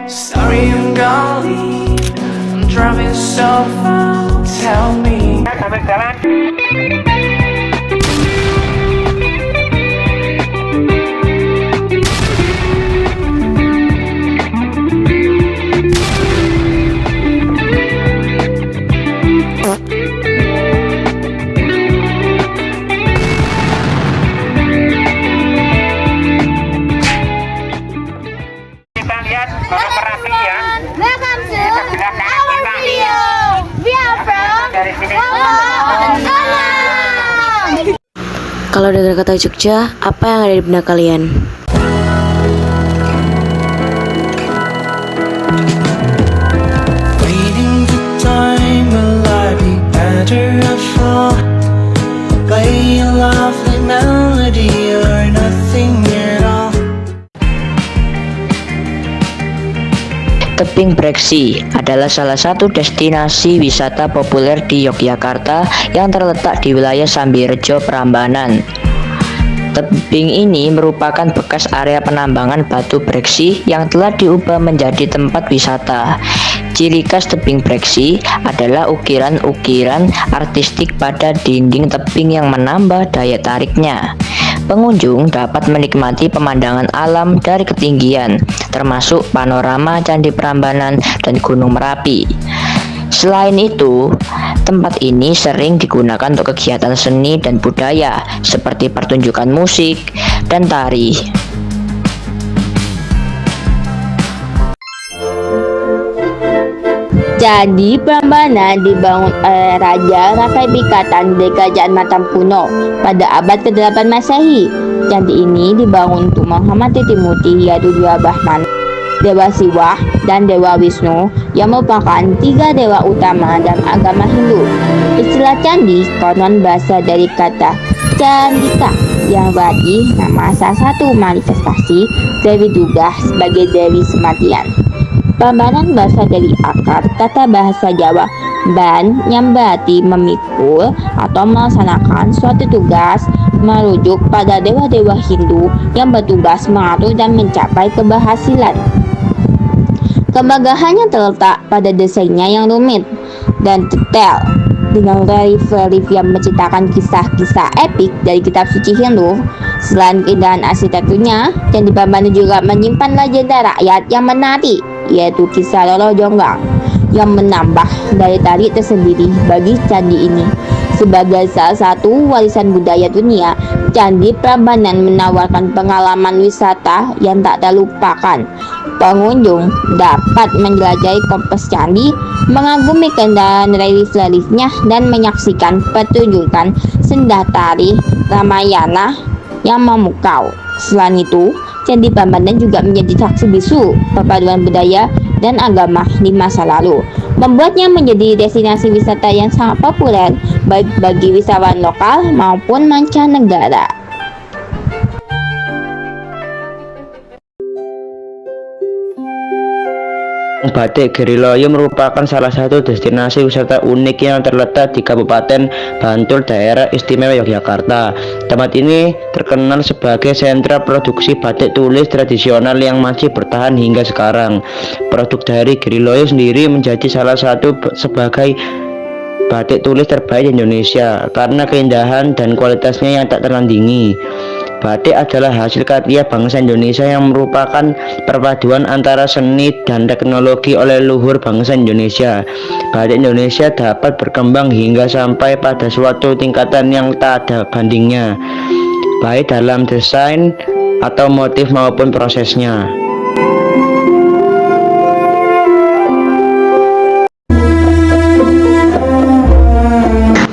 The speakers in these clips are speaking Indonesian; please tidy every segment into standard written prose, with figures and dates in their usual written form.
Sorry I'm gone, I'm driving so far. Tell me. Welcome to our video. We are from Alam. Kalau dengar kata Jogja, apa yang ada di benak kalian? Waiting for time, will I be better off? Play a lovely melody or nothing at all. Tebing Breksi adalah salah satu destinasi wisata populer di Yogyakarta yang terletak di wilayah Sambirejo, Prambanan. Tebing ini merupakan bekas area penambangan batu breksi yang telah diubah menjadi tempat wisata. Ciri khas tebing breksi adalah ukiran-ukiran artistik pada dinding tebing yang menambah daya tariknya. Pengunjung dapat menikmati pemandangan alam dari ketinggian, termasuk panorama Candi Prambanan dan Gunung Merapi. Selain itu, tempat ini sering digunakan untuk kegiatan seni dan budaya seperti pertunjukan musik dan tari. Candi Prambanan dibangun oleh Raja Rakai Pikatan dari Kerajaan Mataram kuno pada abad ke-8 Masehi. Candi ini dibangun untuk menghormati Trimurti, yaitu Dewa Brahman, Dewa Siwa, dan Dewa Wisnu yang merupakan 3 dewa utama dalam agama Hindu. Istilah candi konon berasal dari kata Candika yang berarti nama salah satu manifestasi Dewi Durga sebagai Dewi Kematian. Prambanan berasal dari akar kata bahasa Jawa ban yang berarti memikul atau melaksanakan suatu tugas, merujuk pada dewa-dewa Hindu yang bertugas mengatur dan mencapai keberhasilan. Kemagahannya terletak pada desainnya yang rumit dan detail, dengan relief-relief yang menceritakan kisah-kisah epik dari kitab suci Hindu. Selain keindahan arsitekturnya, Candi Prambanan juga menyimpan legenda rakyat yang menarik, yaitu kisah Roro Jonggrang, yang menambah daya tarik tersendiri bagi candi ini. Sebagai salah satu warisan budaya dunia, Candi Prambanan menawarkan pengalaman wisata yang tak terlupakan. Pengunjung dapat menjelajahi kompleks candi, mengagumi keindahan relief-reliefnya, dan menyaksikan pertunjukan senda tari Ramayana yang memukau. Selain itu, Candi Prambanan juga menjadi saksi bisu perpaduan budaya dan agama di masa lalu, membuatnya menjadi destinasi wisata yang sangat populer baik bagi wisatawan lokal maupun mancanegara. Batik Giriloyo merupakan salah satu destinasi wisata unik yang terletak di Kabupaten Bantul, Daerah Istimewa Yogyakarta. Tempat ini terkenal sebagai sentra produksi batik tulis tradisional yang masih bertahan hingga sekarang. Produk dari Giriloyo sendiri menjadi salah satu sebagai batik tulis terbaik di Indonesia karena keindahan dan kualitasnya yang tak tertandingi. Batik adalah hasil karya bangsa Indonesia yang merupakan perpaduan antara seni dan teknologi oleh luhur bangsa Indonesia. Batik Indonesia dapat berkembang hingga sampai pada suatu tingkatan yang tak ada bandingnya, baik dalam desain atau motif maupun prosesnya.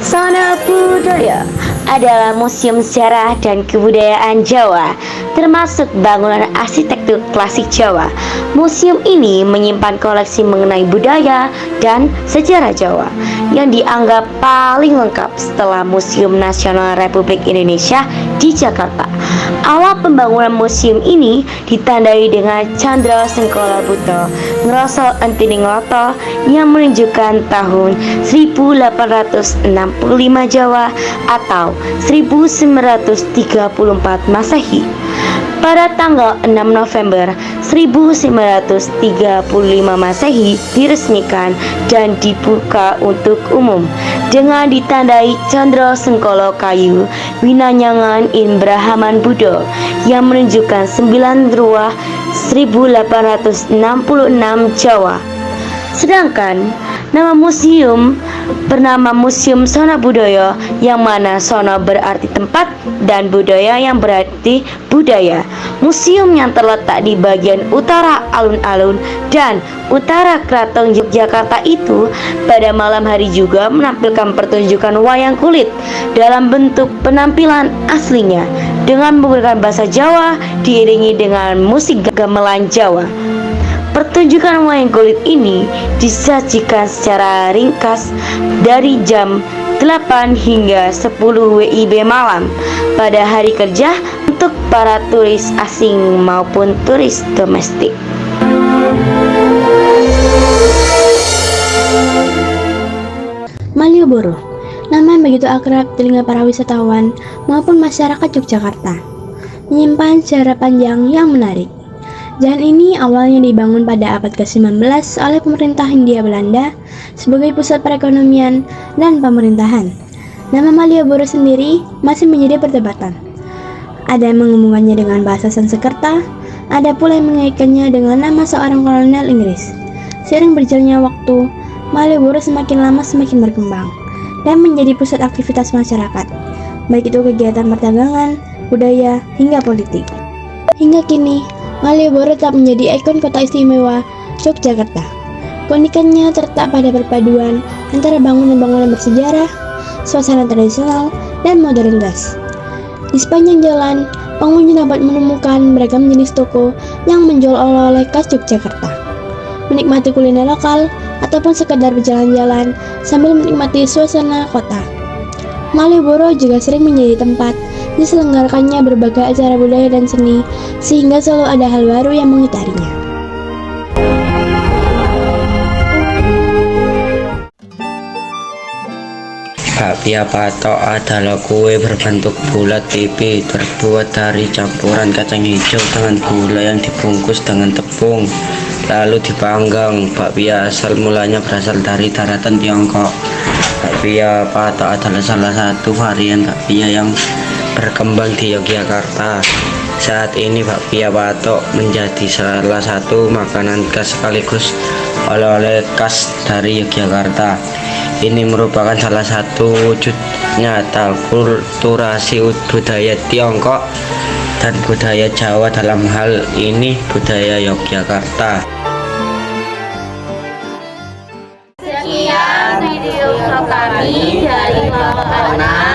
Sana Budaya adalah museum sejarah dan kebudayaan Jawa, termasuk bangunan arsitektur klasik Jawa. Museum ini menyimpan koleksi mengenai budaya dan sejarah Jawa yang dianggap paling lengkap setelah Museum Nasional Republik Indonesia di Jakarta. Awal pembangunan museum ini ditandai dengan Candra Sengkola Buto Ngrasa Antiningloto yang menunjukkan tahun 1865 Jawa atau 1934 Masehi. Pada tanggal 6 November 1935 Masehi diresmikan dan dibuka untuk umum dengan ditandai Candra Sengkolo Kayu Winanyangan in Brahaman Budo yang menunjukkan 9 ruah 1866 Jawa. Sedangkan nama museum bernama Museum Sono Budoyo, yang mana sono berarti tempat dan budaya yang berarti budaya. Museum yang terletak di bagian utara alun-alun dan utara Keraton Yogyakarta itu pada malam hari juga menampilkan pertunjukan wayang kulit dalam bentuk penampilan aslinya dengan menggunakan bahasa Jawa diiringi dengan musik gamelan Jawa. Pertunjukan wayang kulit ini disajikan secara ringkas dari jam 8 hingga 10 WIB malam pada hari kerja untuk para turis asing maupun turis domestik. Malioboro, nama yang begitu akrab di telinga para wisatawan maupun masyarakat Yogyakarta, menyimpan sejarah panjang yang menarik. Jalan ini awalnya dibangun pada abad ke-19 oleh pemerintah Hindia Belanda sebagai pusat perekonomian dan pemerintahan. Nama Malioboro sendiri masih menjadi perdebatan. Ada yang menghubungkannya dengan bahasa Sanskerta, ada pula yang mengaitkannya dengan nama seorang kolonel Inggris. Seiring berjalannya waktu, Malioboro semakin lama semakin berkembang dan menjadi pusat aktivitas masyarakat, baik itu kegiatan perdagangan, budaya, hingga politik. Hingga kini, Malioboro tetap menjadi ikon kota istimewa Yogyakarta. Keunikannya terletak pada perpaduan antara bangunan-bangunan bersejarah, suasana tradisional, dan modernitas. Di sepanjang jalan, pengunjung dapat menemukan beragam jenis toko yang menjual oleh-oleh khas Yogyakarta, menikmati kuliner lokal, ataupun sekedar berjalan-jalan sambil menikmati suasana kota. Malioboro juga sering menjadi tempat diselenggarakannya berbagai acara budaya dan seni, sehingga selalu ada hal baru yang mengitarinya. Bakpia patok adalah kue berbentuk bulat tipis terbuat dari campuran kacang hijau dengan gula yang dibungkus dengan tepung lalu dipanggang. Bakpia asal mulanya berasal dari daratan Tiongkok. Bakpia patok adalah salah satu varian bakpia yang berkembang di Yogyakarta. Saat ini bakpia patok menjadi salah satu makanan khas sekaligus oleh-oleh khas dari Yogyakarta. Ini merupakan salah satu wujud nyata kulturasi budaya Tiongkok dan budaya Jawa, dalam hal ini budaya Yogyakarta. Sekian video kami dari Kota